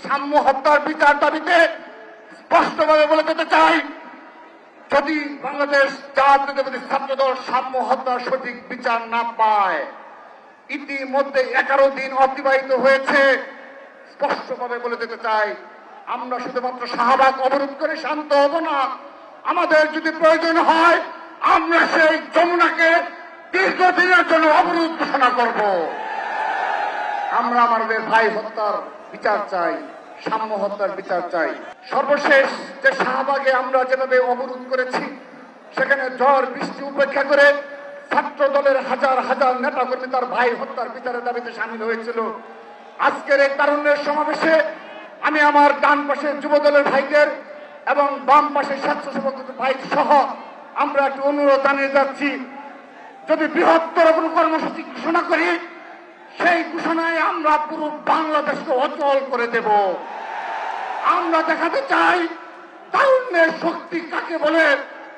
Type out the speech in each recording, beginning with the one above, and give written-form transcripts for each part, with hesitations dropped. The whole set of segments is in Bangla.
সাম্য হত্যার বিচার দাবিতে স্পষ্টভাবে বলে দিতে চাই, যদি বাংলাদেশ জাতীয়তাবাদী ছাত্রদল সাম্য হত্যার সঠিক বিচার না পায়, ইতিমধ্যে 11 দিন অতিবাহিত হয়েছে, স্পষ্টভাবে বলে দিতে চাই, আমরা শুধুমাত্র শাহবাগ অবরোধ করে শান্ত হব না। আমাদের যদি প্রয়োজন হয়, আমরা সেই যমুনাকে দীর্ঘদিনের জন্য অবরোধ ঘোষণা করব। আমরা আমাদের ভাই হত্যার বিচার চাই, সাম্য হত্যার বিচার চাই। সর্বশেষ যে শাহবাগে আমরা যেভাবে অবরোধ করেছি, সেখানে ঝড় বৃষ্টি উপেক্ষা করে ছাত্র দলের হাজার হাজার নেতাকর্মী তার ভাই হত্যার বিচারের দাবিতে সামিল হয়েছিল। আজকের এই তারুণ্যের সমাবেশে আমি আমার ডান পাশের যুব দলের ভাইদের এবং বাম পাশের স্বেচ্ছাসেবক ভাই সহ আমরা একটু অনুরোধ জানিয়ে যাচ্ছি, যদি বৃহত্তর কোনো কর্মসূচি ঘোষণা করি, সেই ঘোষণায় আমরা পুরো বাংলাদেশকে অচল করে দেব। আমরা দেখাতে চাই তারুণ্যের শক্তি কাকে বলে,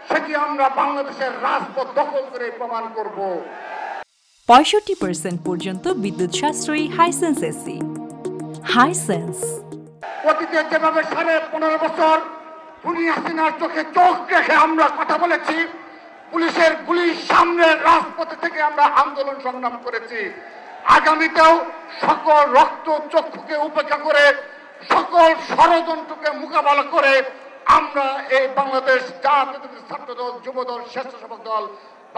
সেটি আমরা বাংলাদেশের রাজপথ দখল করে প্রমাণ করব। 65% পর্যন্ত বিদ্যুৎ সাশ্রয়ী হাইসেন্স এসি। হাইসেন্স অতীতে যেভাবে 15.5 বছর খুনি হাসিনার চোখে চোখ রেখে আমরা কথা বলেছি, পুলিশের গুলির সামনে রাজপথে থেকে আমরা আন্দোলন সংগ্রাম করেছি, আগামীতেও সকল রক্ত চক্ষুকে উপেক্ষা করে, সকল ষড়যন্ত্রকে মোকাবেলা করে আমরা এই বাংলাদেশ জাতীয়তাবাদী ছাত্রদল, যুবদল, স্বেচ্ছাসেবক দল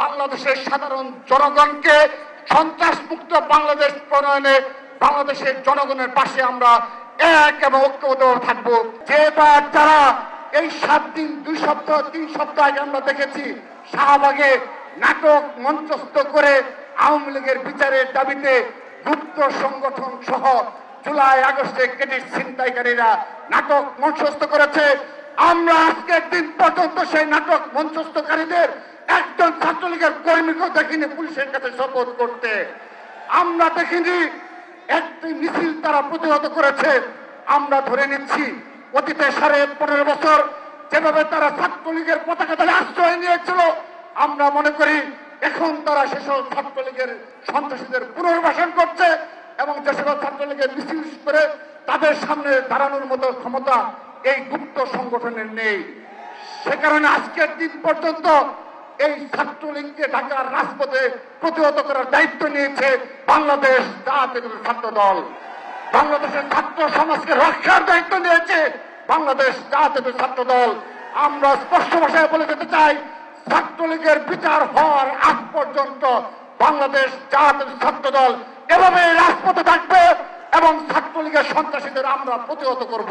বাংলাদেশের সাধারণ জনগণকে সন্ত্রাসমুক্ত বাংলাদেশ প্রণয়নে বাংলাদেশের জনগণের পাশে আমরা এক এবং ঐক্যবদ্ধ থাকবো। যেবার যারা এই 7 দিন 2 সপ্তাহ 3 সপ্তাহ আগে আমরা দেখেছি শাহবাগে নাটক মঞ্চস্থ করে আওয়ামী লীগের বিচারের দাবিতে গুপ্ত সংগঠন সহ জুলাই আগস্টে ক্রেডিট ছিনতাইকারীরা নাটক মঞ্চস্থ করেছে, আমরা আজকের দিন পর্যন্ত সেই নাটক মঞ্চস্থকারীদের একজন ছাত্রলীগের কর্মীকেও দেখিনি পুলিশের কাছে শপথ করতে। আমরা দেখিনি একটি মিছিল তারা প্রতিহত করেছে। আমরা ধরে নিচ্ছি অতীতে 15.5 বছর যেভাবে তারা ছাত্রলীগের পতাকা তলে আশ্রয় নিয়েছিল, আমরা মনে করি এখন তারা সেসব ছাত্রলীগের সন্ত্রাসীদের পুনর্বাসন করছে এবং যে সকল ছাত্রলীগের মিছিল করে তাদের সামনে দাঁড়ানোর মতো ক্ষমতা এই গুপ্ত সংগঠনের নেই। সে কারণে আজকের দিন পর্যন্ত এই ছাত্রলীগকে ঢাকার রাজপথে প্রতিহত করার দায়িত্ব নিয়েছে বাংলাদেশ জাতীয়তাবাদী ছাত্র দল। বাংলাদেশের ছাত্র সমাজকে রক্ষার দায়িত্ব নিয়েছে বাংলাদেশ জাতীয়তাবাদী ছাত্র দল। আমরা স্পষ্ট ভাষায় বলে দিতে চাই, ছাত্রলীগের বিচার হওয়ার আগ পর্যন্ত বাংলাদেশ জাতীয়তাবাদী ছাত্র দল এভাবে রাজপথে থাকবে এবং ছাত্রলীগের সন্ত্রাসীদের আমরা প্রতিহত করব।